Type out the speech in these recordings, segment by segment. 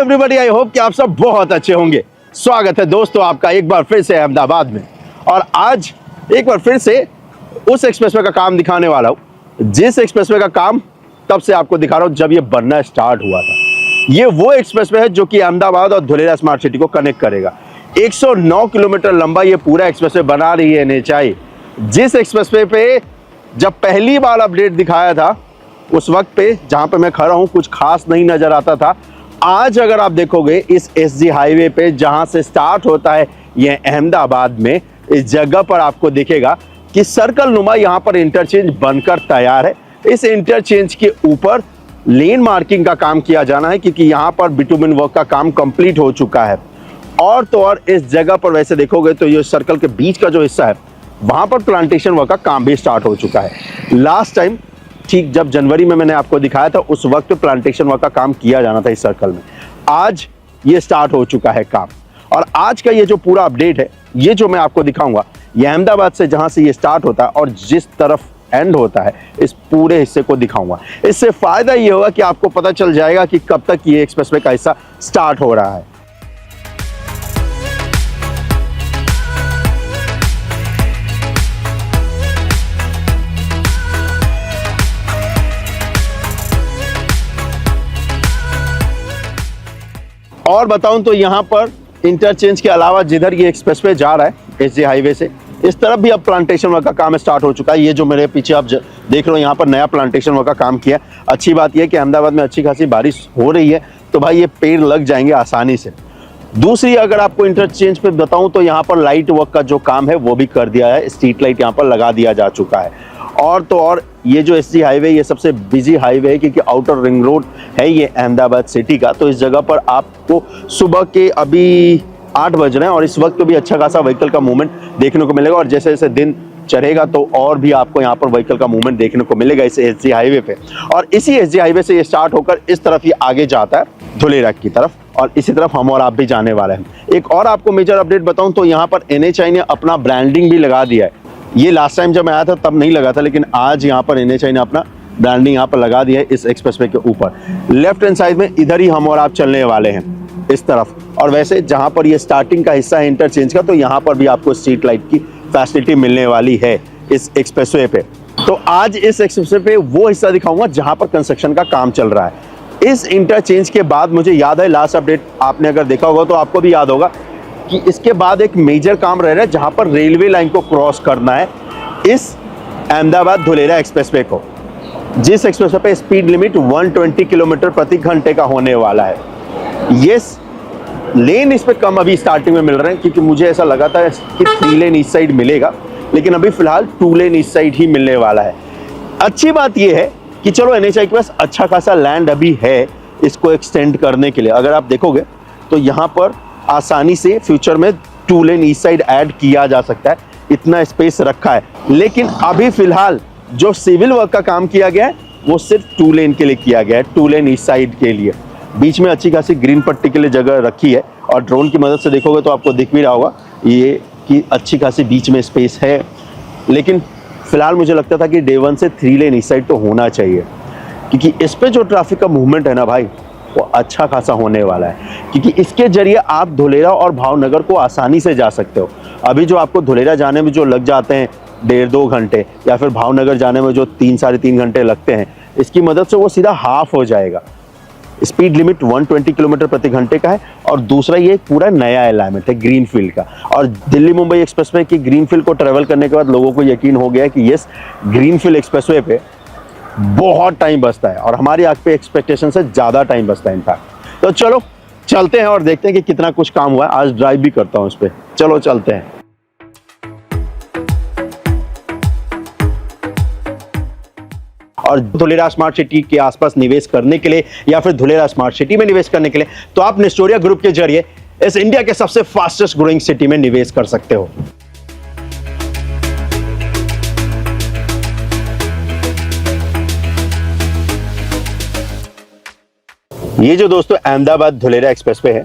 Everybody, I hope कि आप सब बहुत अच्छे होंगे। स्वागत है दोस्तों आपका एक बार फिर से अहमदाबाद में। और आज एक बार फिर से उस एक्सप्रेसवे का काम दिखाने वाला हूं जिस एक्सप्रेसवे का काम तब से आपको दिखा रहा हूं जब ये बनना स्टार्ट हुआ था। ये वो एक्सप्रेसवे है जो कि अहमदाबाद और धुलेरा स्मार्ट सिटी को कनेक्ट करेगा। 109 किलोमीटर लंबा ये पूरा एक्सप्रेसवे बना रही है NHAI। जिस एक्सप्रेसवे पे जब पहली बार अपडेट दिखाया था उस वक्त पे जहां पे मैं खड़ा हूं कुछ खास नहीं नजर आता था। आज अगर आप देखोगे इस SG हाईवे पे जहां से स्टार्ट होता है ये अहमदाबाद में, इस जगह पर आपको दिखेगा कि सर्कल नुमा यहां पर इंटरचेंज बनकर तैयार है। इस इंटरचेंज के ऊपर लेन मार्किंग का काम किया जाना है क्योंकि यहां पर बिटुमिन वर्क का काम कंप्लीट हो चुका है। और तो और इस जगह पर वैसे देखोगे तो ये सर्कल के बीच का जो हिस्सा है वहां पर प्लांटेशन वर्क का काम भी स्टार्ट हो चुका है। लास्ट टाइम ठीक जब जनवरी में मैंने आपको दिखाया था उस वक्त प्लांटेशन वर्क का काम किया जाना था इस सर्कल में। आज ये स्टार्ट हो चुका है काम। और आज का ये जो पूरा अपडेट है ये जो मैं आपको दिखाऊंगा ये अहमदाबाद से जहां से ये स्टार्ट होता है और जिस तरफ एंड होता है इस पूरे हिस्से को दिखाऊंगा। इससे फायदा ये होगा कि आपको पता चल जाएगा कि कब तक ये एक्सप्रेसवे का हिस्सा स्टार्ट हो रहा है। और बताऊं तो यहां पर इंटरचेंज के अलावा जिधर ये एक्सप्रेसवे जा रहा है SG हाईवे से इस तरफ भी अब प्लांटेशन वर्क का काम स्टार्ट हो चुका है। ये जो मेरे पीछे आप देख रहे हो यहाँ पर नया प्लांटेशन वर्क का काम किया है। अच्छी बात यह कि अहमदाबाद में अच्छी खासी बारिश हो रही है तो भाई ये पेड़ लग जाएंगे आसानी से। दूसरी अगर आपको इंटरचेंज पे बताऊं तो यहाँ पर लाइट वर्क का जो काम है वो भी कर दिया है। स्ट्रीट लाइट यहाँ पर लगा दिया जा चुका है। और तो और ये जो SG हाईवे ये सबसे बिजी हाईवे है क्योंकि आउटर रिंग रोड है ये अहमदाबाद सिटी का। तो इस जगह पर आपको सुबह के अभी 8 बज रहे हैं और इस वक्त तो भी अच्छा खासा व्हीकल का मूवमेंट देखने को मिलेगा। और जैसे जैसे दिन चढ़ेगा तो और भी आपको यहाँ पर व्हीकल का मूवमेंट देखने को मिलेगा इस SG हाईवे पे। और इसी SG हाईवे से ये स्टार्ट होकर इस तरफ ये आगे जाता है धुलेरा की तरफ और इसी तरफ हम और आप भी जाने वाले हैं। एक और आपको मेजर अपडेट बताऊं तो यहाँ पर NHAI ने अपना ब्रांडिंग भी लगा दिया है। ये लास्ट टाइम जब मैं आया था तब नहीं लगा था लेकिन आज यहाँ पर NHAI ने अपना ब्रांडिंग यहाँ पर लगा दिया है इस एक्सप्रेसवे के ऊपर। लेफ्ट हैंड साइड में इधर ही हम और आप चलने वाले हैं इस तरफ। और वैसे जहाँ पर ये स्टार्टिंग का हिस्सा है इंटरचेंज का तो यहाँ पर भी आपको स्ट्रीट लाइट की फैसिलिटी मिलने वाली है इस एक्सप्रेसवे पे। तो आज इस एक्सप्रेसवे पे वो हिस्सा दिखाऊंगा जहाँ पर कंस्ट्रक्शन का काम चल रहा है। इस इंटरचेंज के बाद मुझे याद है लास्ट अपडेट आपने अगर देखा होगा तो आपको भी याद होगा कि इसके बाद एक मेजर काम रह रहा है जहां पर रेलवे लाइन को क्रॉस करना है इस अहमदाबाद धुलेरा एक्सप्रेसवे को, जिस एक्सप्रेसवे पे स्पीड लिमिट 120 किलोमीटर प्रति घंटे का होने वाला है। ये लेन इस पे कम अभी स्टार्टिंग में मिल रहे हैं क्योंकि मुझे ऐसा लगा था कि 3 लेन इस साइड मिलेगा लेकिन अभी फिलहाल 2 लेन इस साइड ही मिलने वाला है। अच्छी बात यह है कि चलो NHAI के पास अच्छा खासा लैंड अभी है इसको एक्सटेंड करने के लिए। अगर आप देखोगे तो यहाँ पर आसानी से फ्यूचर में 2 लेन ईस्ट साइड ऐड किया जा सकता है, इतना स्पेस रखा है। लेकिन अभी फिलहाल जो सिविल वर्क का काम किया गया है वो सिर्फ 2 लेन के लिए किया गया है, 2 लेन ईस्ट साइड के लिए। बीच में अच्छी खासी ग्रीन पट्टी के लिए जगह रखी है और ड्रोन की मदद से देखोगे तो आपको दिख भी रहा होगा ये कि अच्छी खासी बीच में स्पेस है। लेकिन फिलहाल मुझे लगता था कि डे 1 से 3 लेन इस साइड तो होना चाहिए क्योंकि इस पे जो ट्रैफिक का मूवमेंट है ना भाई वो अच्छा खासा होने वाला है क्योंकि इसके जरिए आप धुलेरा और भावनगर को आसानी से जा सकते हो। अभी जो आपको धुलेरा जाने में जो लग जाते हैं 1.5-2 घंटे या फिर भावनगर जाने में जो 3-3.5 घंटे लगते हैं इसकी मदद से वो सीधा हाफ हो जाएगा। स्पीड लिमिट 120 किलोमीटर प्रति घंटे का है और दूसरा ये पूरा नया अलाइनमेंट है ग्रीनफील्ड का। और दिल्ली मुंबई एक्सप्रेसवे की ग्रीनफील्ड को ट्रेवल करने के बाद लोगों को यकीन हो गया कि यस ग्रीनफील्ड एक्सप्रेसवे पे बहुत टाइम बचता है और हमारी आंख पे एक्सपेक्टेशन से ज़्यादा टाइम बचता है इनफैक्ट। तो चलो चलते हैं और देखते हैं कि कितना कुछ काम हुआ है। आज ड्राइव भी करता हूँ उस पर, चलो चलते हैं। और धुलेरा स्मार्ट सिटी के आसपास निवेश करने के लिए या फिर धुलेरा स्मार्ट सिटी में निवेश करने के लिए तो आप नेस्टोरिया ग्रुप के जरिए इस इंडिया के सबसे फास्टेस्ट ग्रोइंग सिटी में निवेश कर सकते हो। ये जो दोस्तों अहमदाबाद धुलेरा एक्सप्रेसवे है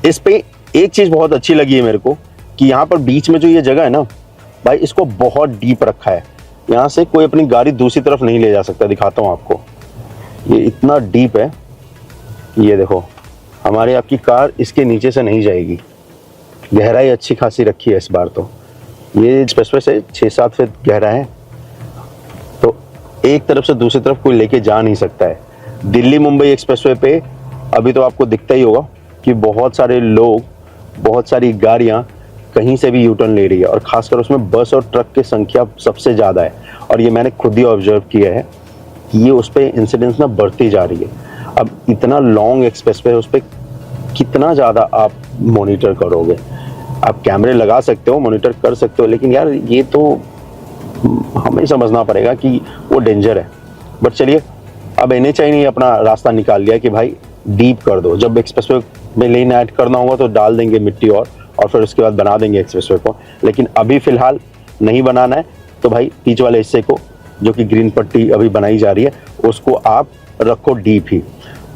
इस पे एक चीज बहुत अच्छी लगी है मेरे को कि यहाँ पर बीच में जो ये जगह है ना भाई इसको बहुत डीप रखा है। यहाँ से कोई अपनी गाड़ी दूसरी तरफ नहीं ले जा सकता। दिखाता हूँ आपको, ये इतना डीप है, ये देखो हमारी आपकी कार इसके नीचे से नहीं जाएगी। गहराई अच्छी खासी रखी है इस बार तो। ये एक्सप्रेसवे से 6-7 फीट गहरा है, तो एक तरफ से दूसरी तरफ कोई लेके जा नहीं सकता है। दिल्ली मुंबई एक्सप्रेसवे पे अभी तो आपको दिखता ही होगा कि बहुत सारे लोग, बहुत सारी गाड़ियाँ कहीं से भी यू टर्न ले रही है, और खासकर उसमें बस और ट्रक की संख्या सबसे ज़्यादा है। और ये मैंने खुद ही ऑब्जर्व किया है कि ये उस पर इंसिडेंट्स ना बढ़ती जा रही है। अब इतना लॉन्ग एक्सप्रेसवे है, उस पर कितना ज़्यादा आप मॉनिटर करोगे? आप कैमरे लगा सकते हो, मॉनिटर कर सकते हो, लेकिन यार ये तो हमें समझना पड़ेगा कि वो डेंजर है। बट चलिए, अब NHAI ने अपना रास्ता निकाल लिया कि भाई डीप कर दो। जब एक्सप्रेसवे में लेन ऐड करना होगा तो डाल देंगे मिट्टी और फिर उसके बाद बना देंगे एक्सप्रेसवे को। लेकिन अभी फ़िलहाल नहीं बनाना है, तो भाई बीच वाले हिस्से को, जो कि ग्रीन पट्टी अभी बनाई जा रही है, उसको आप रखो डीप ही।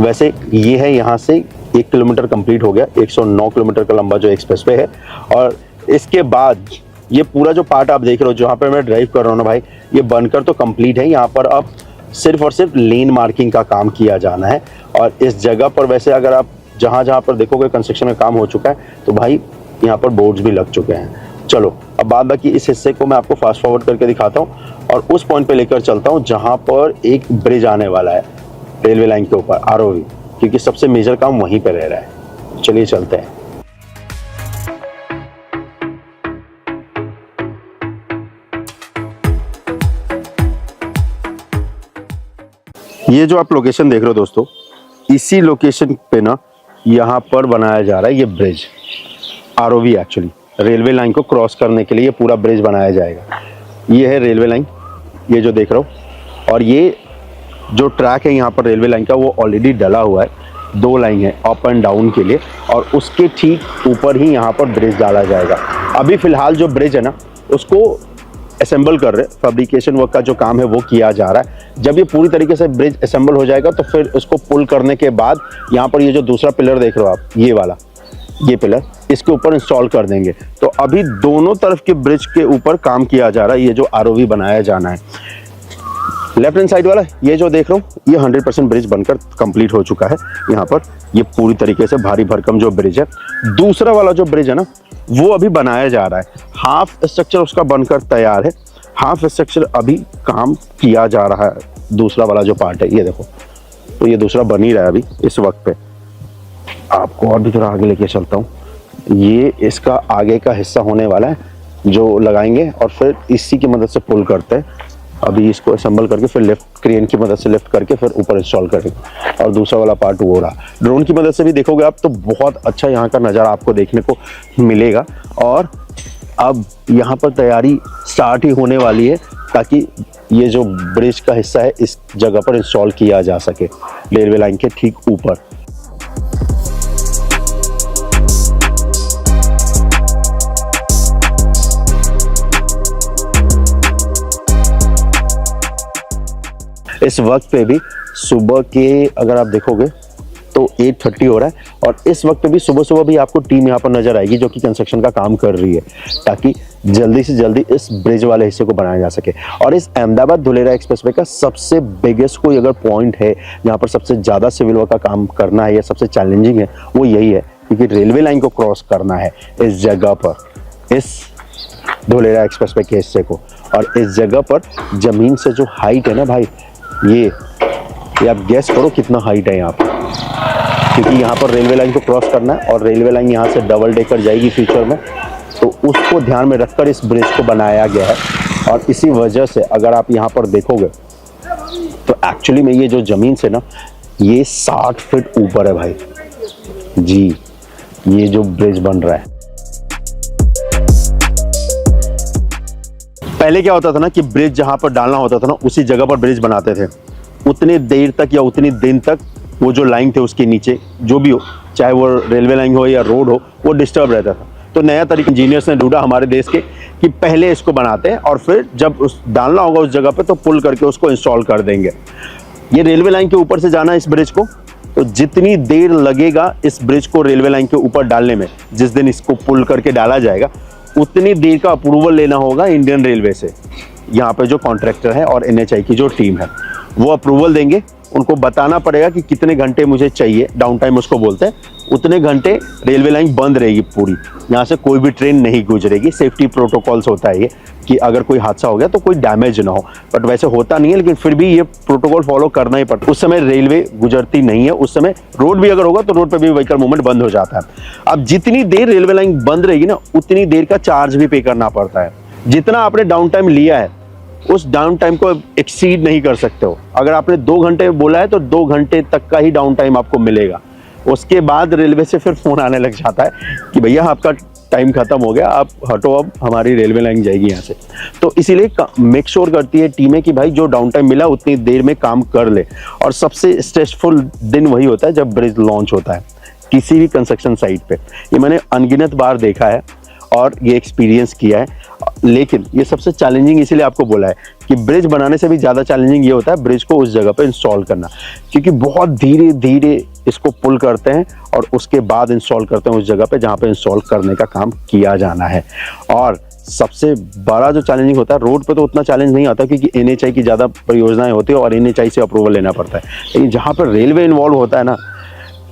वैसे ये है, यहाँ से 1 किलोमीटर कंप्लीट हो गया, 109 किलोमीटर का लंबा जो एक्सप्रेसवे है। और इसके बाद ये पूरा जो पार्ट आप देख रहे हो, जहाँ पर मैं ड्राइव कर रहा हूँ ना भाई, ये बनकर तो कंप्लीट है। यहाँ पर अब सिर्फ और सिर्फ लेन मार्किंग का काम किया जाना है। और इस जगह पर वैसे अगर आप जहाँ पर देखोगे कंस्ट्रक्शन का काम हो चुका है, तो भाई यहाँ पर बोर्ड्स भी लग चुके हैं। चलो, अब बाद बाकी इस हिस्से को मैं आपको फास्ट फॉरवर्ड करके दिखाता हूँ और उस पॉइंट पे लेकर चलता हूँ जहाँ पर एक ब्रिज आने वाला है रेलवे लाइन के ऊपर, ROV, क्योंकि सबसे मेजर काम वहीं पे रह रहा है। चलिए चलते हैं। ये जो आप लोकेशन देख रहे हो दोस्तों, इसी लोकेशन पे ना यहाँ पर बनाया जा रहा है ये bridge, ROV actually. Railway line को क्रॉस करने के लिए ये पूरा ब्रिज बनाया जाएगा। ये है रेलवे लाइन, ये जो देख रहे हो, और ये जो ट्रैक है यहाँ पर रेलवे लाइन का, वो ऑलरेडी डला हुआ है। 2 लाइन है अप एंड डाउन के लिए, और उसके ठीक ऊपर ही यहाँ पर ब्रिज डाला जाएगा। अभी फ़िलहाल जो ब्रिज है ना, उसको असेंबल कर रहे, फैब्रिकेशन वर्क का जो काम है वो किया जा रहा है। जब ये पूरी तरीके से ब्रिज असेंबल हो जाएगा, तो फिर उसको पुल करने के बाद यहाँ पर ये जो दूसरा पिलर देख रहे हो आप, ये वाला, ये पिलर, इसके ऊपर इंस्टॉल कर देंगे। तो अभी दोनों तरफ के ब्रिज के ऊपर काम किया जा रहा है। ये जो ROV बनाया जाना है, लेफ्ट हैंड साइड वाला ये जो देख रहा हूँ, ये 100% ब्रिज बनकर कंप्लीट हो चुका है। यहाँ पर ये पूरी तरीके से भारी भरकम जो ब्रिज है। दूसरा वाला जो ब्रिज है ना, वो अभी बनाया जा रहा है। हाफ स्ट्रक्चर उसका बनकर तैयार है, हाफ स्ट्रक्चर अभी काम किया जा रहा है। दूसरा वाला जो पार्ट है, ये देखो, तो ये दूसरा बन ही रहा है अभी इस वक्त पे। आपको और भी थोड़ा आगे लेके चलता हूँ। ये इसका आगे का हिस्सा होने वाला है जो लगाएंगे, और फिर इसी की मदद से पुल करते हैं। अभी इसको असेंबल करके फिर लिफ्ट, क्रेन की मदद से लिफ्ट करके फिर ऊपर इंस्टॉल करेंगे। और दूसरा वाला पार्ट वो रहा। ड्रोन की मदद से भी देखोगे आप तो बहुत अच्छा यहाँ का नज़ारा आपको देखने को मिलेगा। और अब यहाँ पर तैयारी स्टार्ट ही होने वाली है, ताकि ये जो ब्रिज का हिस्सा है इस जगह पर इंस्टॉल किया जा सके, रेलवे लाइन के ठीक ऊपर। इस वक्त पे भी सुबह के अगर आप देखोगे तो 8:30 हो रहा है, और इस वक्त पे भी सुबह सुबह भी आपको टीम यहाँ पर नजर आएगी जो कि कंस्ट्रक्शन का काम कर रही है, ताकि जल्दी से जल्दी इस ब्रिज वाले हिस्से को बनाया जा सके। और इस अहमदाबाद धुलेरा एक्सप्रेसवे का सबसे बिगेस्ट कोई अगर पॉइंट है जहाँ पर सबसे ज़्यादा सिविल वर्क का काम करना है या सबसे चैलेंजिंग है, वो यही है, क्योंकि रेलवे लाइन को क्रॉस करना है इस जगह पर, इस धुलेरा एक्सप्रेसवे के हिस्से को। और इस जगह पर ज़मीन से जो हाइट है ना भाई, ये आप गैस करो कितना हाइट है यहाँ पर, क्योंकि यहाँ पर रेलवे लाइन को क्रॉस करना है और रेलवे लाइन यहाँ से डबल डेकर जाएगी फ्यूचर में, तो उसको ध्यान में रखकर इस ब्रिज को बनाया गया है। और इसी वजह से अगर आप यहाँ पर देखोगे तो एक्चुअली में ये जो ज़मीन से ना, ये 60 फीट ऊपर है भाई जी, ये जो ब्रिज बन रहा है। पहले क्या होता था ना कि ब्रिज जहाँ पर डालना होता था ना, उसी जगह पर ब्रिज बनाते थे। उतनी देर तक या उतनी दिन तक वो जो लाइन थे उसके नीचे जो भी हो, चाहे वो रेलवे लाइन हो या रोड हो, वो डिस्टर्ब रहता था। तो नया तरीका इंजीनियर्स ने ढूंढा हमारे देश के कि पहले इसको बनाते हैं और फिर जब उस डालना होगा उस जगह पे तो पुल करके उसको इंस्टॉल कर देंगे। ये रेलवे लाइन के ऊपर से जाना है इस ब्रिज को, तो जितनी देर लगेगा इस ब्रिज को रेलवे लाइन के ऊपर डालने में, जिस दिन इसको पुल करके डाला जाएगा, उतनी देर का अप्रूवल लेना होगा इंडियन रेलवे से। यहाँ पे जो कॉन्ट्रैक्टर है और NHAI की जो टीम है वो अप्रूवल देंगे, उनको बताना पड़ेगा कि कितने घंटे मुझे चाहिए, डाउन टाइम उसको बोलते हैं, उतने घंटे रेलवे लाइन बंद रहेगी पूरी, यहाँ से कोई भी ट्रेन नहीं गुजरेगी। सेफ्टी प्रोटोकॉल्स होता है ये कि अगर कोई हादसा हो गया तो कोई डैमेज ना हो, बट वैसे होता नहीं है, लेकिन फिर भी ये प्रोटोकॉल फॉलो करना ही पड़ता है। उस समय रेलवे गुजरती नहीं है, उस समय रोड भी अगर होगा तो रोड पर भी व्हीकल मूवमेंट बंद हो जाता है। अब जितनी देर रेलवे लाइन बंद रहेगी ना, उतनी देर का चार्ज भी पे करना पड़ता है। जितना आपने डाउन टाइम लिया है उस डाउन टाइम को एक्सीड नहीं कर सकते हो। अगर आपने 2 घंटे बोला है तो 2 घंटे तक का ही डाउन टाइम आपको मिलेगा। उसके बाद रेलवे से फिर फोन आने लग जाता है कि भैया आपका टाइम खत्म हो गया, आप हटो, अब हमारी रेलवे लाइन जाएगी यहाँ से। तो इसीलिए मेक श्योर करती है टीमें कि भाई जो डाउन टाइम मिला उतनी देर में काम कर ले। और सबसे स्ट्रेसफुल दिन वही होता है जब ब्रिज लॉन्च होता है किसी भी कंस्ट्रक्शन साइट पे। ये मैंने अनगिनत बार देखा है और ये एक्सपीरियंस किया है, लेकिन ये सबसे चैलेंजिंग इसीलिए आपको बोला है कि ब्रिज बनाने से भी ज़्यादा चैलेंजिंग ये होता है ब्रिज को उस जगह पे इंस्टॉल करना, क्योंकि बहुत धीरे धीरे इसको पुल करते हैं और उसके बाद इंस्टॉल करते हैं उस जगह पे जहाँ पे इंस्टॉल करने का काम किया जाना है। और सबसे बड़ा जो चैलेंजिंग होता है, रोड पे तो उतना चैलेंज नहीं आता क्योंकि NHAI की ज़्यादा परियोजनाएं होती है और NHAI से अप्रूवल लेना पड़ता है, लेकिन जहाँ पर रेलवे इन्वॉल्व होता है ना,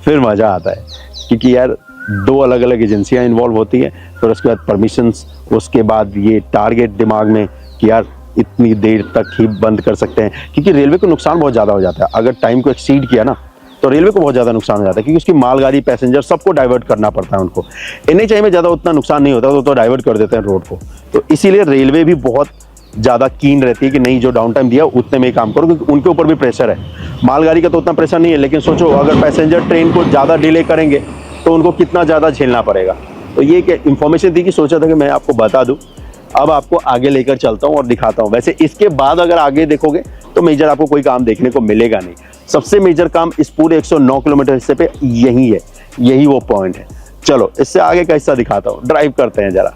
फिर मज़ा आता है, क्योंकि यार 2 अलग अलग एजेंसियां इन्वॉल्व होती हैं, फिर उसके बाद परमिशंस, उसके बाद ये टारगेट दिमाग में कि यार इतनी देर तक ही बंद कर सकते हैं, क्योंकि रेलवे को नुकसान बहुत ज़्यादा हो जाता है। अगर टाइम को एक्सीड किया ना तो रेलवे को बहुत ज़्यादा नुकसान हो जाता है, क्योंकि उसकी मालगाड़ी, पैसेंजर सबको डाइवर्ट करना पड़ता है उनको। NHAI में ज़्यादा उतना नुकसान नहीं होता, तो डाइवर्ट कर देते हैं रोड को। तो इसीलिए रेलवे भी बहुत ज़्यादा कीन रहती है कि नहीं, जो डाउन टाइम दिया उतने में ही काम करो, क्योंकि उनके ऊपर भी प्रेशर है। मालगाड़ी का तो उतना प्रेशर नहीं है, लेकिन सोचो अगर पैसेंजर ट्रेन को ज़्यादा डिले करेंगे तो उनको कितना ज़्यादा झेलना पड़ेगा। तो ये एक इन्फॉर्मेशन थी कि सोचा था कि मैं आपको बता दूं। अब आपको आगे लेकर चलता हूं और दिखाता हूं। वैसे इसके बाद अगर आगे देखोगे तो मेजर आपको कोई काम देखने को मिलेगा नहीं। सबसे मेजर काम इस पूरे 109 किलोमीटर हिस्से पे यही है, यही वो पॉइंट है। चलो इससे आगे का हिस्सा दिखाता हूँ, ड्राइव करते हैं जरा।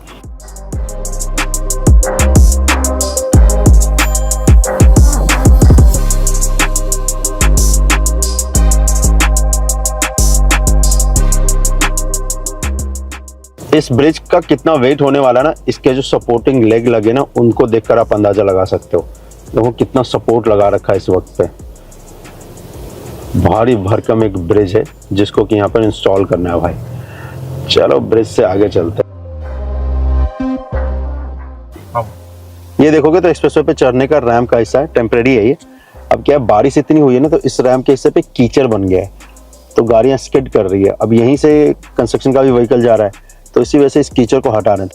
इस ब्रिज का कितना वेट होने वाला ना, इसके जो सपोर्टिंग लेग लगे ना, उनको देखकर आप अंदाजा लगा सकते हो। देखो कितना सपोर्ट लगा रखा है इस वक्त पे। भारी भरकम एक ब्रिज है जिसको कि यहाँ पर इंस्टॉल करना है भाई। चलो ब्रिज से आगे चलते हैं। ये देखोगे तो एक्सप्रेसवे पे चढ़ने का रैंप का हिस्सा है, टेम्परेरी है ये। अब क्या है, बारिश इतनी हुई है ना तो इस रैंप के हिस्से पे कीचड़ बन गया है, तो गाड़ियां स्किड कर रही है। अब यहीं से कंस्ट्रक्शन का भी व्हीकल जा रहा है, तो इसी वजह से इस कीचड़ को हटा रहे हैं।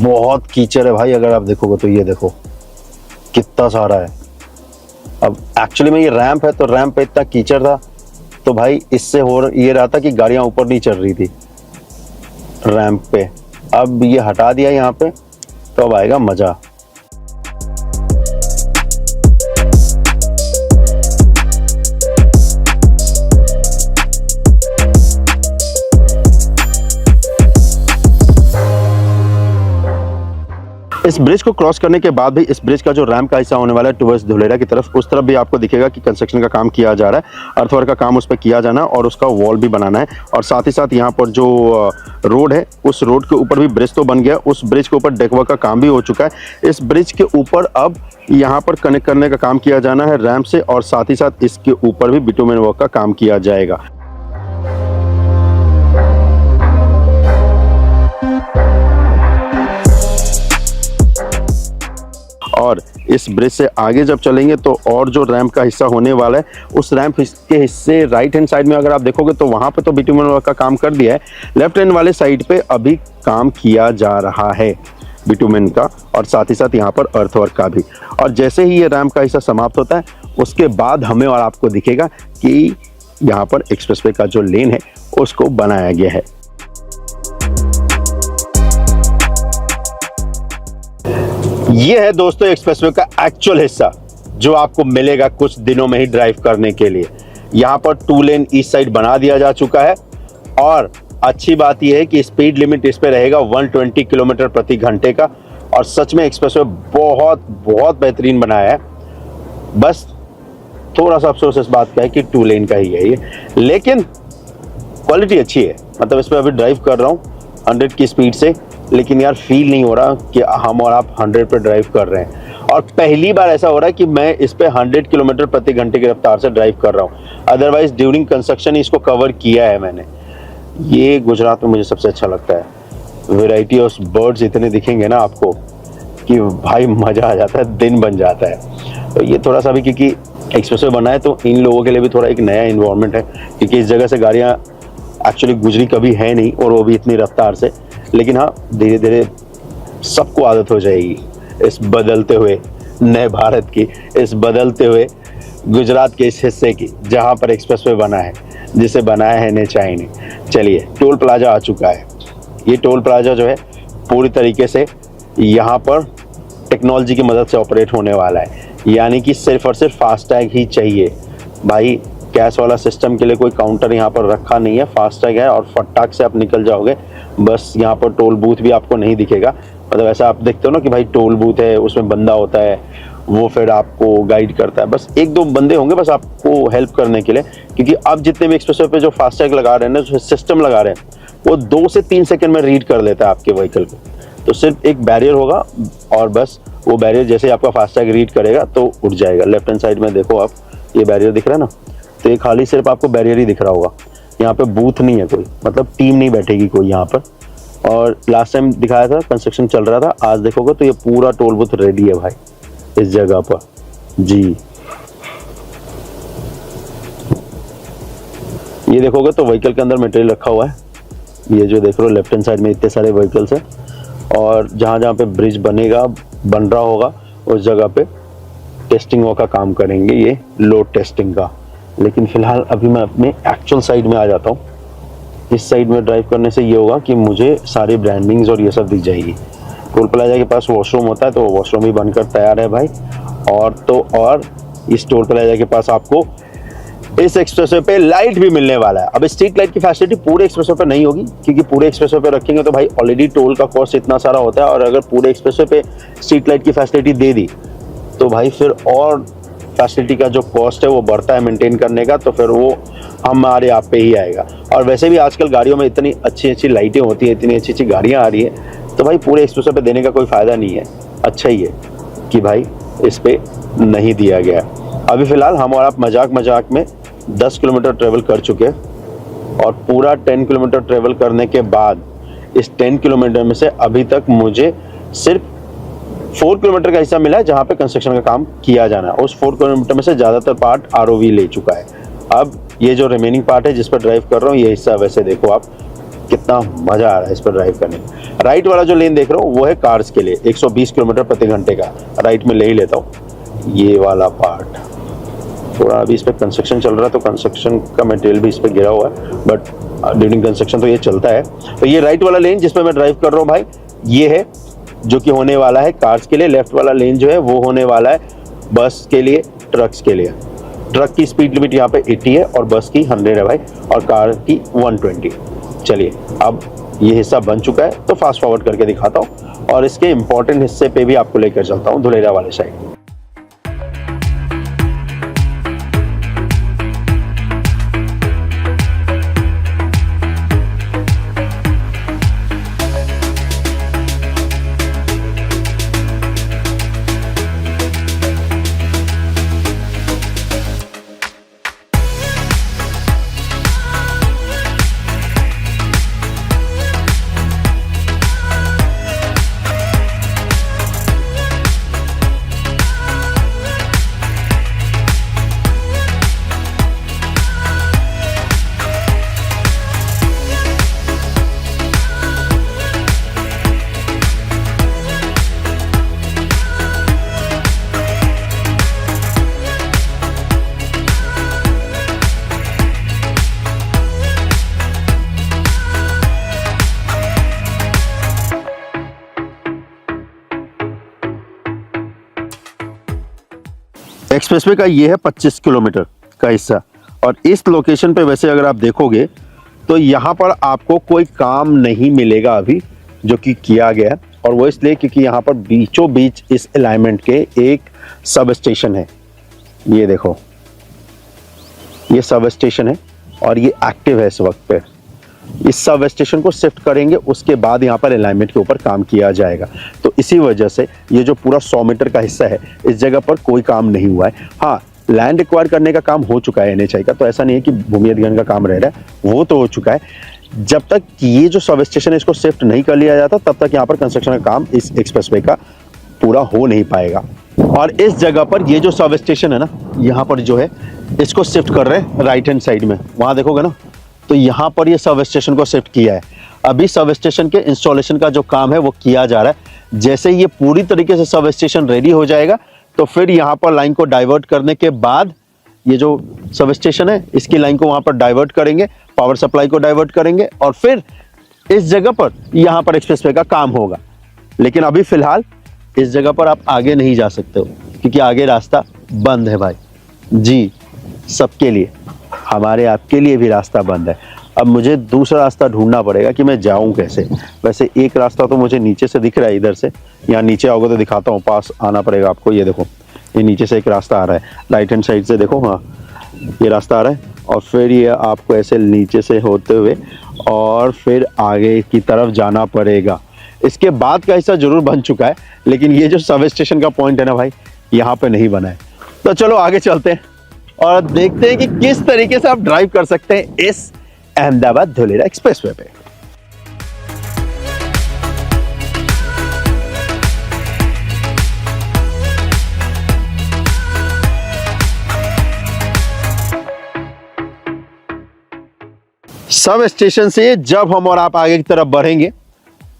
बहुत कीचड़ है भाई, अगर आप देखोगे तो ये देखो कितना सारा है। अब एक्चुअली में ये रैंप है, तो रैंप पे इतना कीचड़ था तो भाई इससे ये रहा था कि गाड़ियां ऊपर नहीं चढ़ रही थी रैंप पे। अब ये हटा दिया यहाँ पे, तो अब आएगा मजा। इस ब्रिज को क्रॉस करने के बाद भी इस ब्रिज का जो रैंप का हिस्सा होने वाला है टुवर्ड्स धुलेरा की तरफ, उस तरफ भी आपको दिखेगा कि कंस्ट्रक्शन का काम किया जा रहा है। अर्थवर्क का काम उस पर किया जाना है और उसका वॉल भी बनाना है। और साथ ही साथ यहाँ पर जो रोड है, उस रोड के ऊपर भी ब्रिज तो बन गया, उस ब्रिज के ऊपर डेकवर्क का काम भी हो चुका है। इस ब्रिज के ऊपर अब यहाँ पर कनेक्ट करने का काम किया जाना है रैंप से, और साथ ही साथ इसके ऊपर भी बिटुमेन वर्क का काम किया जाएगा। और इस ब्रिज से आगे जब चलेंगे तो और जो रैंप का हिस्सा होने वाला है, उस रैंप के हिस्से राइट हैंड साइड में अगर आप देखोगे तो वहां पे तो बिटुमेन वर्क का काम कर दिया है। लेफ्ट हैंड वाले साइड पे अभी काम किया जा रहा है बिटुमेन का, और साथ ही साथ यहाँ पर अर्थवर्क का भी। और जैसे ही ये रैंप का हिस्सा समाप्त होता है, उसके बाद हमें और आपको दिखेगा कि यहाँ पर एक्सप्रेसवे का जो लेन है उसको बनाया गया है। ये है दोस्तों एक्सप्रेसवे का एक्चुअल हिस्सा जो आपको मिलेगा कुछ दिनों में ही ड्राइव करने के लिए। यहाँ पर 2 लेन ईस्ट साइड बना दिया जा चुका है, और अच्छी बात यह है कि स्पीड लिमिट इस पे रहेगा 120 किलोमीटर प्रति घंटे का। और सच में एक्सप्रेसवे बहुत बहुत बेहतरीन बनाया है। बस थोड़ा सा अफसोस इस बात का है कि 2 लेन का ही है ये, लेकिन क्वालिटी अच्छी है। मतलब इस पर अभी ड्राइव कर रहा हूँ 100 की स्पीड से, लेकिन यार फील नहीं हो रहा कि हम और आप 100 पे ड्राइव कर रहे हैं। और पहली बार ऐसा हो रहा है कि मैं इस पे 100 किलोमीटर प्रति घंटे की रफ्तार से ड्राइव कर रहा हूँ। अदरवाइज ड्यूरिंग कंस्ट्रक्शन ही इसको कवर किया है मैंने। ये गुजरात में मुझे सबसे अच्छा लगता है। वैरायटी ऑफ बर्ड्स इतने दिखेंगे ना आपको कि भाई मज़ा आ जाता है, दिन बन जाता है। तो ये थोड़ा सा भी, क्योंकि एक्सप्रेसवे बना है तो इन लोगों के लिए भी थोड़ा एक नया इन्वायरमेंट है, क्योंकि इस जगह से गाड़ियाँ एक्चुअली गुजरी कभी है नहीं, और वो भी इतनी रफ्तार से। लेकिन हाँ, धीरे धीरे सबको आदत हो जाएगी इस बदलते हुए नए भारत की, इस बदलते हुए गुजरात के इस हिस्से की, जहाँ पर एक्सप्रेसवे बना है, जिसे बनाया है नेचाई ने। चलिए, टोल प्लाजा आ चुका है। ये टोल प्लाजा जो है पूरी तरीके से यहाँ पर टेक्नोलॉजी की मदद से ऑपरेट होने वाला है, यानी कि सिर्फ और सिर्फ फास्टैग ही चाहिए भाई। कैश वाला सिस्टम के लिए कोई काउंटर यहाँ पर रखा नहीं है, फास्टैग है और फटाक से आप निकल जाओगे। बस यहाँ पर टोल बूथ भी आपको नहीं दिखेगा, मतलब ऐसा आप देखते हो ना कि भाई टोल बूथ है, उसमें बंदा होता है, वो फिर आपको गाइड करता है। बस एक दो बंदे होंगे बस आपको हेल्प करने के लिए, क्योंकि अब जितने भी एक्सप्रेसवे पे जो फास्टैग लगा रहे हैं ना, जो सिस्टम लगा रहे हैं, वो 2 से 3 सेकंड में रीड कर लेता है आपके व्हीकल को। तो सिर्फ एक बैरियर होगा और बस वो बैरियर जैसे ही आपका फास्टैग रीड करेगा तो उठ जाएगा। लेफ्ट हैंड साइड में देखो आप, ये बैरियर दिख रहा है ना, तो ये खाली सिर्फ आपको बैरियर ही दिख रहा होगा। यहाँ पे बूथ नहीं है कोई, मतलब टीम नहीं बैठेगी कोई यहाँ पर। और लास्ट टाइम दिखाया था, कंस्ट्रक्शन चल रहा था, आज देखोगे तो ये पूरा टोल बूथ रेडी है भाई इस जगह पर जी। ये देखोगे तो व्हीकल के अंदर मटेरियल रखा हुआ है। ये जो देख रहे हो लेफ्ट हैंड साइड में इतने सारे व्हीकल्स हैं, और जहाँ जहाँ पे ब्रिज बनेगा, बन रहा होगा, उस जगह पे टेस्टिंग का काम करेंगे, ये लोड टेस्टिंग का। लेकिन फिलहाल अभी मैं अपने एक्चुअल साइड में आ जाता हूँ। इस साइड में ड्राइव करने से ये होगा कि मुझे सारी ब्रांडिंग्स और ये सब दिख जाएगी। टोल प्लाजा के पास वॉशरूम होता है, तो वॉशरूम भी बनकर तैयार है भाई। और तो और इस टोल प्लाजा के पास आपको इस एक्सप्रेसवे पे लाइट भी मिलने वाला है। अब स्ट्रीट लाइट की फैसिलिटी पूरे एक्सप्रेसवे पे नहीं होगी, क्योंकि पूरे एक्सप्रेसवे पे रखेंगे तो भाई ऑलरेडी टोल का कॉस्ट इतना सारा होता है, और अगर पूरे एक्सप्रेसवे पे स्ट्रीट लाइट की फैसिलिटी दे दी तो भाई फिर और फैसिलिटी का जो कॉस्ट है वो बढ़ता है मेंटेन करने का, तो फिर वो हमारे आप पे ही आएगा। और वैसे भी आजकल गाड़ियों में इतनी अच्छी अच्छी लाइटें होती हैं, इतनी अच्छी अच्छी गाड़ियाँ आ रही हैं, तो भाई पूरे एक्सप्रेसवे पे देने का कोई फ़ायदा नहीं है। अच्छा ही है कि भाई इस पे नहीं दिया गया। अभी फ़िलहाल हम और आप मजाक में 10 किलोमीटर ट्रेवल कर चुके हैं, और पूरा 10 किलोमीटर ट्रेवल करने के बाद इस 10 किलोमीटर में से अभी तक मुझे सिर्फ 4 किलोमीटर का हिस्सा मिला है जहाँ पे कंस्ट्रक्शन का काम किया जाना है। उस 4 किलोमीटर में से ज़्यादातर पार्ट ROV ले चुका है। अब ये जो रिमेनिंग पार्ट है जिस पर ड्राइव कर रहा हूँ, ये हिस्सा वैसे देखो आप कितना मज़ा आ रहा है इस पर ड्राइव करने में। राइट वाला जो लेन देख रहा हूँ वो है कार्स के लिए, 120 किलोमीटर प्रति घंटे का। राइट में ले ही लेता हूँ ये वाला पार्ट। थोड़ा अभी इस पर कंस्ट्रक्शन चल रहा है, तो कंस्ट्रक्शन का मटेरियल भी इस पर गिरा हुआ है, बट ड्यूरिंग कंस्ट्रक्शन तो ये चलता है। तो ये राइट वाला लेन जिस पर मैं ड्राइव कर रहा हूँ भाई, ये है जो कि होने वाला है कार्स के लिए। लेफ्ट वाला लेन जो है वो होने वाला है बस के लिए, ट्रक्स के लिए। ट्रक की स्पीड लिमिट यहाँ पे 80 है और बस की 100 है भाई, और कार की 120। चलिए, अब ये हिस्सा बन चुका है तो फास्ट फॉरवर्ड करके दिखाता हूँ, और इसके इंपॉर्टेंट हिस्से पे भी आपको लेकर चलता हूँ, धुलेरा वाले साइड। एक्सप्रेसवे का ये है 25 किलोमीटर का हिस्सा, और इस लोकेशन पे वैसे अगर आप देखोगे तो यहाँ पर आपको कोई काम नहीं मिलेगा अभी जो कि किया गया, और वो इसलिए क्योंकि यहाँ पर बीचों बीच इस अलाइनमेंट के एक सब स्टेशन है। ये देखो, ये सब स्टेशन है और ये एक्टिव है इस वक्त पे। इस सब स्टेशन को शिफ्ट करेंगे, उसके बाद यहाँ पर अलाइनमेंट के ऊपर काम किया जाएगा। तो इसी वजह से ये जो पूरा 100 मीटर का हिस्सा है, इस जगह पर कोई काम नहीं हुआ है। हाँ, लैंड एक्वायर करने का काम हो चुका है NHAI का, तो ऐसा नहीं है कि भूमि अधिग्रहण का काम रह रहा है, वो तो हो चुका है। जब तक ये जो सब स्टेशन है इसको शिफ्ट नहीं कर लिया जाता, तब तक यहाँ पर कंस्ट्रक्शन का काम इस एक्सप्रेसवे का पूरा हो नहीं पाएगा। और इस जगह पर ये जो सब स्टेशन है ना, यहाँ पर जो है इसको शिफ्ट कर रहे हैं राइट हैंड साइड में, वहाँ देखोगे ना, तो यहाँ पर ये सब स्टेशन को शिफ्ट किया है। अभी सब स्टेशन के इंस्टॉलेशन का जो काम है वो किया जा रहा है। जैसे ये पूरी तरीके से सब स्टेशन रेडी हो जाएगा, तो फिर यहाँ पर लाइन को डाइवर्ट करने के बाद ये जो सब स्टेशन है इसकी लाइन को वहाँ पर डाइवर्ट करेंगे, पावर सप्लाई को डाइवर्ट करेंगे, और फिर इस जगह पर यहाँ पर एक्सप्रेसवे का काम होगा। लेकिन अभी फिलहाल इस जगह पर आप आगे नहीं जा सकते हो, क्योंकि आगे रास्ता बंद है भाई जी, सबके लिए, हमारे आपके लिए भी रास्ता बंद है। अब मुझे दूसरा रास्ता ढूंढना पड़ेगा कि मैं जाऊं कैसे। वैसे एक रास्ता तो मुझे नीचे से दिख रहा है, इधर से, यहाँ नीचे आओगे तो दिखाता हूँ, पास आना पड़ेगा आपको। ये देखो, ये नीचे से एक रास्ता आ रहा है, राइट हैंड साइड से देखो, हाँ ये रास्ता आ रहा है, और फिर ये आपको ऐसे नीचे से होते हुए और फिर आगे की तरफ जाना पड़ेगा। इसके बाद का हिस्सा जरूर बन चुका है, लेकिन ये जो सब स्टेशन का पॉइंट है ना भाई, यहाँ पे नहीं बना है। तो चलो आगे चलते हैं और देखते हैं कि किस तरीके से आप ड्राइव कर सकते हैं इस अहमदाबाद धुलेरा एक्सप्रेसवे पे। सब स्टेशन से जब हम और आप आगे की तरफ बढ़ेंगे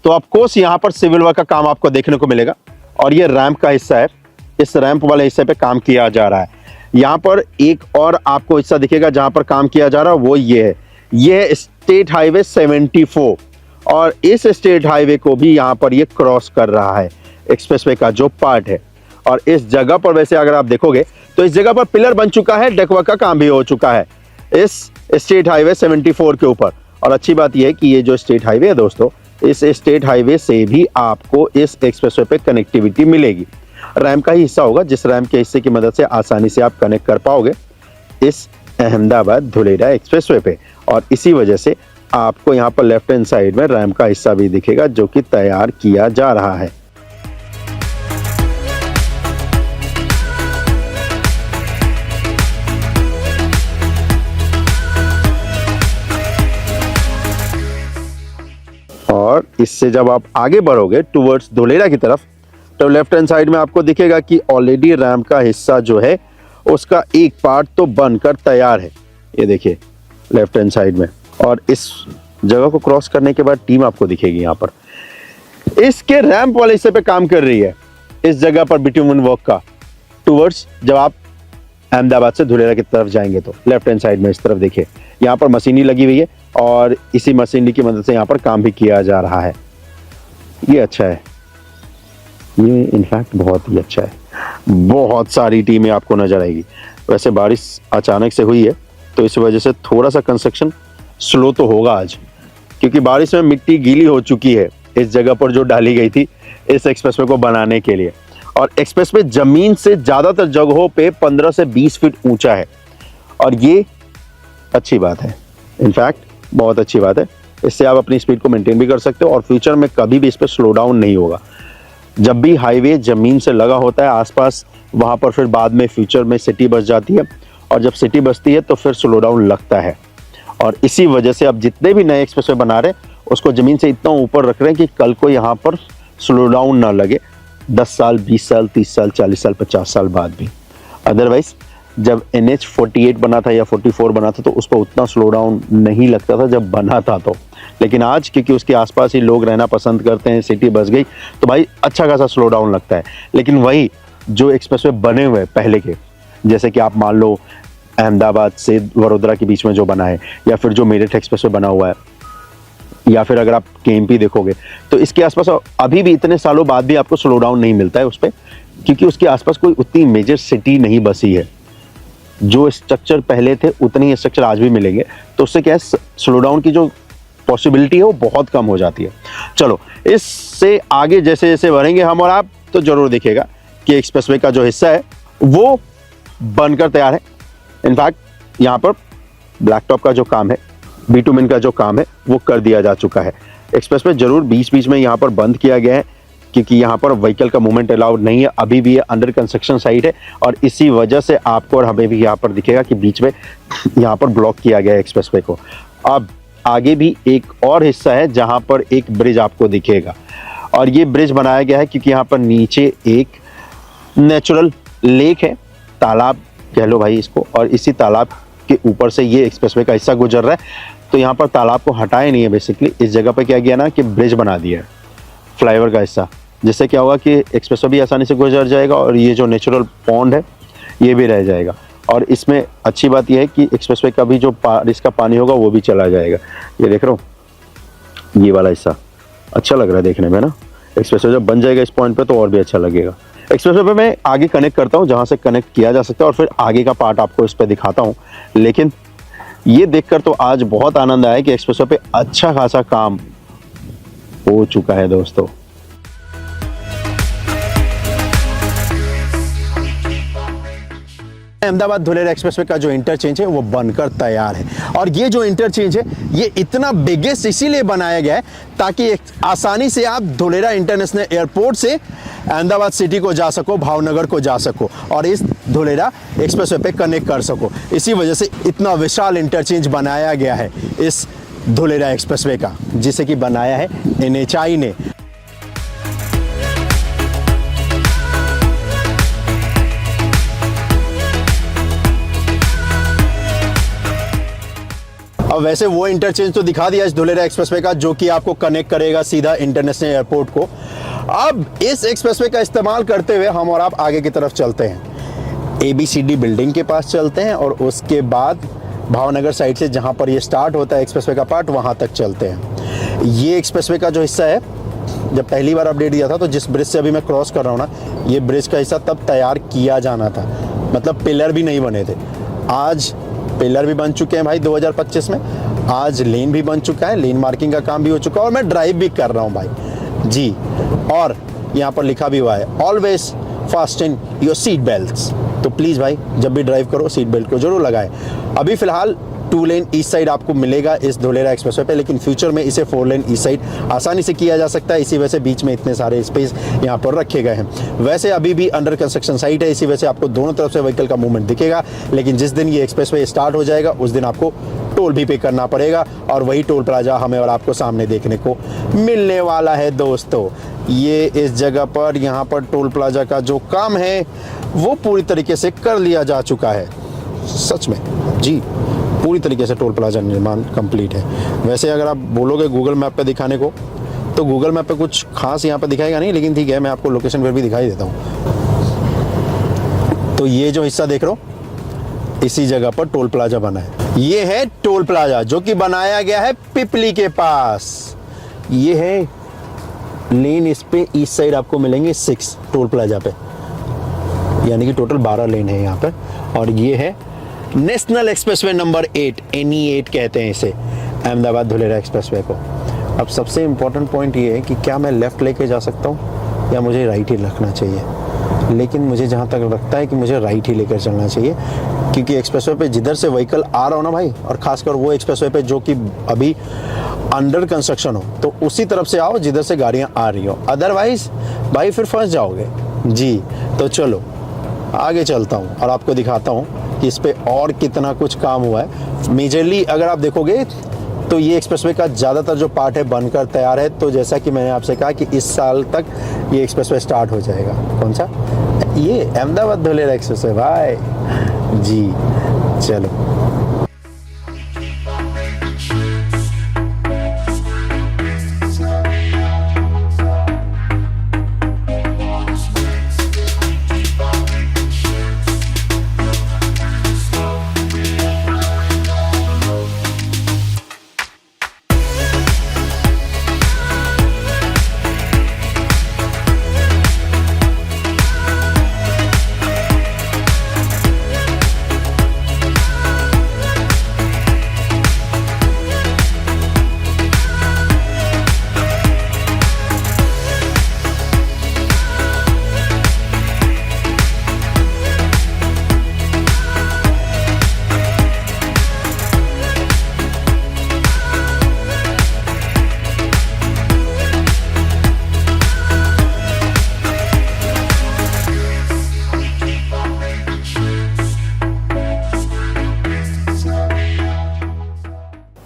तो ऑफ कोर्स यहाँ पर सिविल वर्क का काम आपको देखने को मिलेगा, और ये रैंप का हिस्सा है। इस रैंप वाले हिस्से पे काम किया जा रहा है। यहाँ पर एक और आपको हिस्सा दिखेगा जहाँ पर काम किया जा रहा है, वो ये है, ये है स्टेट हाईवे 74, और इस स्टेट हाईवे को भी यहाँ पर ये क्रॉस कर रहा है, एक्सप्रेसवे का जो पार्ट है। और इस जगह पर वैसे अगर आप देखोगे तो इस जगह पर पिलर बन चुका है, डेकवर्क का काम भी हो चुका है इस स्टेट हाईवे 74 के ऊपर। और अच्छी बात यह है कि ये जो स्टेट हाईवे है दोस्तों, इस स्टेट हाईवे से भी आपको इस एक्सप्रेसवे पे कनेक्टिविटी मिलेगी। रैम्प का ही हिस्सा होगा, जिस रैम्प के हिस्से की मदद से आसानी से आप कनेक्ट कर पाओगे इस अहमदाबाद धुलेरा एक्सप्रेसवे पे। और इसी वजह से आपको यहाँ पर लेफ्ट हैंड साइड में रैम्प का हिस्सा भी दिखेगा, जो कि तैयार किया जा रहा है। और इससे जब आप आगे बढ़ोगे टुवर्ड्स धुलेरा की तरफ, तो लेफ्ट हैंड साइड में आपको दिखेगा कि ऑलरेडी रैम्प का हिस्सा जो है उसका एक पार्ट तो बनकर तैयार है। ये देखिए लेफ्ट हैंड साइड में, और इस जगह को क्रॉस करने के बाद टीम आपको दिखेगी यहाँ पर इसके रैंप वाले हिस्से पे काम कर रही है, इस जगह पर बिटुमन वर्क का, टुवर्ड्स जब आप अहमदाबाद से धुलेरा की तरफ जाएंगे तो लेफ्ट हैंड साइड में इस तरफ देखिए, यहाँ पर मशीनरी लगी हुई है, और इसी मशीनरी की मदद से यहाँ पर काम भी किया जा रहा है। ये अच्छा है, ये इनफैक्ट बहुत ही अच्छा है। बहुत सारी टीमें आपको नजर आएगी। वैसे बारिश अचानक से हुई है, तो इस वजह से थोड़ा सा कंस्ट्रक्शन स्लो तो होगा आज, क्योंकि बारिश में मिट्टी गीली हो चुकी है इस जगह पर जो डाली गई थी इस एक्सप्रेसवे को बनाने के लिए। और एक्सप्रेसवे जमीन से ज्यादातर जगहों पे 15 से 20 फीट ऊंचा है, और ये अच्छी बात है, इनफैक्ट बहुत अच्छी बात है। इससे आप अपनी स्पीड को मेंटेन भी कर सकते हो, और फ्यूचर में कभी भी इस पर स्लो डाउन नहीं होगा। जब भी हाईवे जमीन से लगा होता है आसपास, वहाँ पर फिर बाद में फ्यूचर में सिटी बस जाती है, और जब सिटी बसती है तो फिर स्लो डाउन लगता है। और इसी वजह से अब जितने भी नए एक्सप्रेसवे बना रहे हैं उसको ज़मीन से इतना ऊपर रख रहे हैं कि कल को यहाँ पर स्लो डाउन ना लगे 10 साल, 20 साल, 30 साल, 40 साल, 50 साल बाद भी। अदरवाइज जब NH 48 बना था या 44 बना था तो उस पर उतना स्लो डाउन नहीं लगता था जब बना था तो, लेकिन आज क्योंकि उसके आसपास ही लोग रहना पसंद करते हैं, सिटी बस गई, तो भाई अच्छा खासा स्लो डाउन लगता है। लेकिन वही जो एक्सप्रेसवे बने हुए पहले के, जैसे कि आप मान लो अहमदाबाद से वडोदरा के बीच में जो बना है, या फिर जो मेरठ एक्सप्रेसवे बना हुआ है, या फिर अगर आप KMP देखोगे तो इसके आसपास अभी भी इतने सालों बाद भी आपको स्लो डाउन नहीं मिलता है उस पर, क्योंकि उसके आसपास कोई उतनी मेजर सिटी नहीं बसी है। जो स्ट्रक्चर पहले थे उतने ही स्ट्रक्चर आज भी मिलेंगे, तो उससे क्या है, स्लो डाउन की जो पॉसिबिलिटी है वो बहुत कम हो जाती है। चलो इससे आगे जैसे जैसे बढ़ेंगे हम और आप, तो जरूर दिखेगा कि एक्सप्रेसवे का जो हिस्सा है वो बनकर तैयार है। इनफैक्ट यहाँ पर ब्लैक टॉप का जो काम है बिटुमेन का जो काम है वो कर दिया जा चुका है। एक्सप्रेसवे जरूर बीच बीच में यहाँ पर बंद किया गया है क्योंकि यहाँ पर व्हीकल का मूवमेंट अलाउड नहीं है, अभी भी ये अंडर कंस्ट्रक्शन साइट है और इसी वजह से आपको और हमें भी यहाँ पर दिखेगा कि बीच में यहाँ पर ब्लॉक किया गया है एक्सप्रेसवे को। अब आगे भी एक और हिस्सा है जहाँ पर एक ब्रिज आपको दिखेगा और ये ब्रिज बनाया गया है क्योंकि यहाँ पर नीचे एक नेचुरल लेक है, तालाब कह लो भाई इसको, और इसी तालाब के ऊपर से ये एक्सप्रेसवे का हिस्सा गुजर रहा है। तो यहाँ पर तालाब को हटाया नहीं है, बेसिकली इस जगह पे क्या किया ना कि ब्रिज बना दिया है फ्लाईओवर का हिस्सा, जिससे क्या होगा कि एक्सप्रेसवे भी आसानी से गुजर जाएगा और ये जो नेचुरल पॉन्ड है ये भी रह जाएगा। और इसमें अच्छी बात यह है कि एक्सप्रेसवे का भी जो बारिश का पानी होगा वो भी चला जाएगा। ये देख रहा हूँ ये वाला हिस्सा अच्छा लग रहा है देखने में ना। एक्सप्रेसवे जब बन जाएगा इस पॉइंट पे तो और भी अच्छा लगेगा। एक्सप्रेसवे पे मैं आगे कनेक्ट करता हूँ जहाँ से कनेक्ट किया जा सकता है और फिर आगे का पार्ट आपको इस पर दिखाता हूँ। लेकिन ये देखकर तो आज बहुत आनंद आया कि एक्सप्रेसवे पे अच्छा खासा काम हो चुका है दोस्तों। अहमदाबाद धुलेरा एक्सप्रेसवे का जो इंटरचेंज है वो बनकर तैयार है और ये जो इंटरचेंज है ये इतना बिगेस्ट इसीलिए बनाया गया है ताकि आसानी से आप धुलेरा इंटरनेशनल एयरपोर्ट से अहमदाबाद सिटी को जा सको, भावनगर को जा सको और इस धुलेरा एक्सप्रेसवे पे कनेक्ट कर सको। इसी वजह से इतना विशाल इंटरचेंज बनाया गया है इस धुलेरा एक्सप्रेसवे का, जिसे कि बनाया है NHAI ने। अब वैसे वो इंटरचेंज तो दिखा दिया इस धुलेरा एक्सप्रेसवे का जो कि आपको कनेक्ट करेगा सीधा इंटरनेशनल एयरपोर्ट को। अब इस एक्सप्रेसवे का इस्तेमाल करते हुए हम और आप आगे की तरफ चलते हैं, ABCD बिल्डिंग के पास चलते हैं और उसके बाद भावनगर साइड से जहां पर ये स्टार्ट होता है एक्सप्रेसवे का पार्ट वहां तक चलते हैं। ये एक्सप्रेसवे का जो हिस्सा है, जब पहली बार अपडेट दिया था तो जिस ब्रिज से अभी मैं क्रॉस कर रहा हूँ ना, ये ब्रिज का हिस्सा तब तैयार किया जाना था, मतलब पिलर भी नहीं बने थे। आज पिलर भी बन चुके हैं भाई 2025 में, आज लेन भी बन चुका है, लेन मार्किंग का काम भी हो चुका है और मैं ड्राइव भी कर रहा हूँ भाई जी। और यहाँ पर लिखा भी हुआ है always fasten your seat belts, तो प्लीज़ भाई जब भी ड्राइव करो सीट बेल्ट को जरूर लगाएं। अभी फिलहाल 2 लेन ईस्ट साइड आपको मिलेगा इस धुलेरा एक्सप्रेसवे पे, लेकिन फ्यूचर में इसे 4 लेन ईस्ट साइड आसानी से किया जा सकता है। इसी वजह से बीच में इतने सारे स्पेस यहाँ पर रखे गए हैं। वैसे अभी भी अंडर कंस्ट्रक्शन साइट है, इसी वजह से आपको दोनों तरफ से व्हीकल का मूवमेंट दिखेगा, लेकिन जिस दिन ये एक्सप्रेसवे स्टार्ट हो जाएगा उस दिन आपको टोल भी पे करना पड़ेगा और वही टोल प्लाजा हमें और आपको सामने देखने को मिलने वाला है दोस्तों। ये इस जगह पर यहाँ पर टोल प्लाजा का जो काम है वो पूरी तरीके से कर लिया जा चुका है, सच में जी पूरी तरीके से टोल प्लाजा निर्माण कंप्लीट है। वैसे अगर आप बोलोगे गूगल मैप पे दिखाने को तो गूगल मैप पे कुछ खास यहाँ पे दिखाएगा नहीं, लेकिन ठीक है मैं आपको लोकेशन पर भी दिखाई देता हूँ। तो ये जो हिस्सा देख रहे हो इसी जगह पर टोल प्लाजा बना है। ये है टोल प्लाजा जो कि बनाया गया है पिपली के पास। ये है लेन, इस पे ईस्ट साइड आपको मिलेंगे 6 टोल प्लाजा पे, यानी कि टोटल 12 लेन है यहाँ पे। और ये है नेशनल एक्सप्रेसवे नंबर 8, NE8 कहते हैं इसे, अहमदाबाद धुलेरा एक्सप्रेसवे को। अब सबसे इम्पोर्टेंट पॉइंट ये है कि क्या मैं लेफ़्ट लेके जा सकता हूँ या मुझे राइट ही रखना चाहिए, लेकिन मुझे जहाँ तक लगता है कि मुझे राइट ही लेकर चलना चाहिए, क्योंकि एक्सप्रेसवे पे जिधर से व्हीकल आ रहा हो ना भाई, और ख़ासकर वो एक्सप्रेसवे पे जो कि अभी अंडर कंस्ट्रक्शन हो, तो उसी तरफ से आओ जिधर से गाड़ियाँ आ रही हो, अदरवाइज़ भाई फिर फंस जाओगे जी। तो चलो आगे चलता हूँ और आपको दिखाता हूँ कि इस पे और कितना कुछ काम हुआ है। मेजरली अगर आप देखोगे तो ये एक्सप्रेसवे का ज़्यादातर जो पार्ट है बनकर तैयार है। तो जैसा कि मैंने आपसे कहा कि इस साल तक ये एक्सप्रेसवे स्टार्ट हो जाएगा। कौन सा? ये अहमदाबाद धुलेरा एक्सप्रेसवे भाई जी। चलो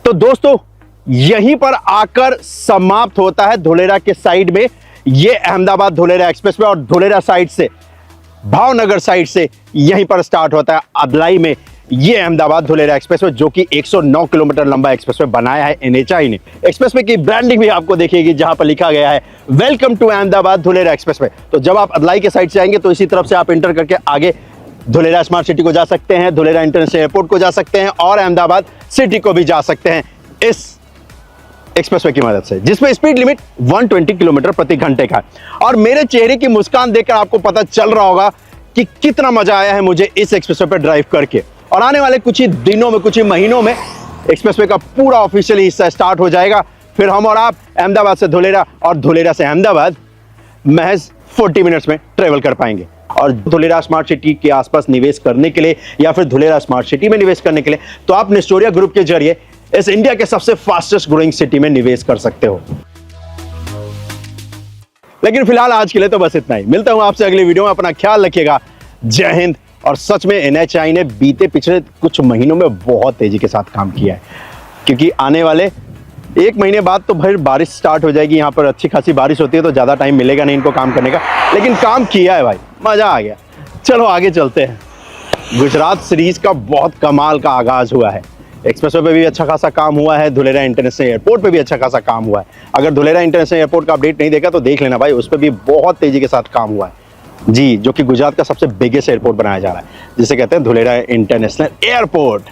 तो दोस्तों यहीं पर आकर समाप्त होता है धुलेरा के साइड में ये अहमदाबाद धुलेरा एक्सप्रेसवे, और धुलेरा साइड से, भावनगर साइड से यहीं पर स्टार्ट होता है अदलाई में ये अहमदाबाद धुलेरा एक्सप्रेसवे, जो कि 109 किलोमीटर लंबा एक्सप्रेसवे बनाया है एनएचआई ने। एक्सप्रेसवे की ब्रांडिंग भी आपको देखिएगी जहां पर लिखा गया है welcome to Ahmedabad Dholera expressway. तो जब आप अदलाई के साइड से आएंगे तो इसी तरफ से आप एंटर करके आगे धुलेरा स्मार्ट सिटी को जा सकते हैं, धुलेरा इंटरनेशनल एयरपोर्ट को जा सकते हैं और अहमदाबाद सिटी को भी जा सकते हैं इस एक्सप्रेसवे की मदद से, जिसमें स्पीड लिमिट 120 किलोमीटर प्रति घंटे का है। और मेरे चेहरे की मुस्कान देखकर आपको पता चल रहा होगा कि कितना मजा आया है मुझे इस एक्सप्रेसवे पर ड्राइव करके। और आने वाले कुछ ही दिनों में, कुछ ही महीनों में एक्सप्रेसवे का पूरा ऑफिशियली हिस्सा स्टार्ट हो जाएगा। फिर हम और आप अहमदाबाद से धुलेरा और धुलेरा से अहमदाबाद महज 40 मिनट्स में ट्रेवल कर पाएंगे। और धुलेरा स्मार्ट सिटी के आसपास निवेश करने के लिए या फिर धुलेरा स्मार्ट सिटी में निवेश करने के लिए तो आप नेस्टोरिया ग्रुप के जरिए इस इंडिया के सबसे फास्टेस्ट ग्रोइंग सिटी में निवेश कर सकते हो। लेकिन फिलहाल आज के लिए तो बस इतना ही। मिलता हूं आपसे अगली वीडियो में। अपना ख्याल रखिएगा। जय हिंद। और सच में एनएचआई ने बीते पिछले कुछ महीनों में बहुत तेजी के साथ काम किया है, क्योंकि आने वाले 1 महीने बाद तो फिर बारिश स्टार्ट हो जाएगी। यहाँ पर अच्छी खासी बारिश होती है तो ज़्यादा टाइम मिलेगा नहीं इनको काम करने का, लेकिन काम किया है भाई, मज़ा आ गया। चलो आगे चलते हैं। गुजरात सीरीज का बहुत कमाल का आगाज हुआ है। एक्सप्रेसवे पे भी अच्छा खासा काम हुआ है, धुलेरा इंटरनेशनल एयरपोर्ट पे भी अच्छा खासा काम हुआ है। अगर धुलेरा इंटरनेशनल एयरपोर्ट का अपडेट नहीं देखा तो देख लेना भाई, उस पर भी बहुत तेजी के साथ काम हुआ है जी, जो कि गुजरात का सबसे बिगेस्ट एयरपोर्ट बनाया जा रहा है, जिसे कहते हैं धुलेरा इंटरनेशनल एयरपोर्ट।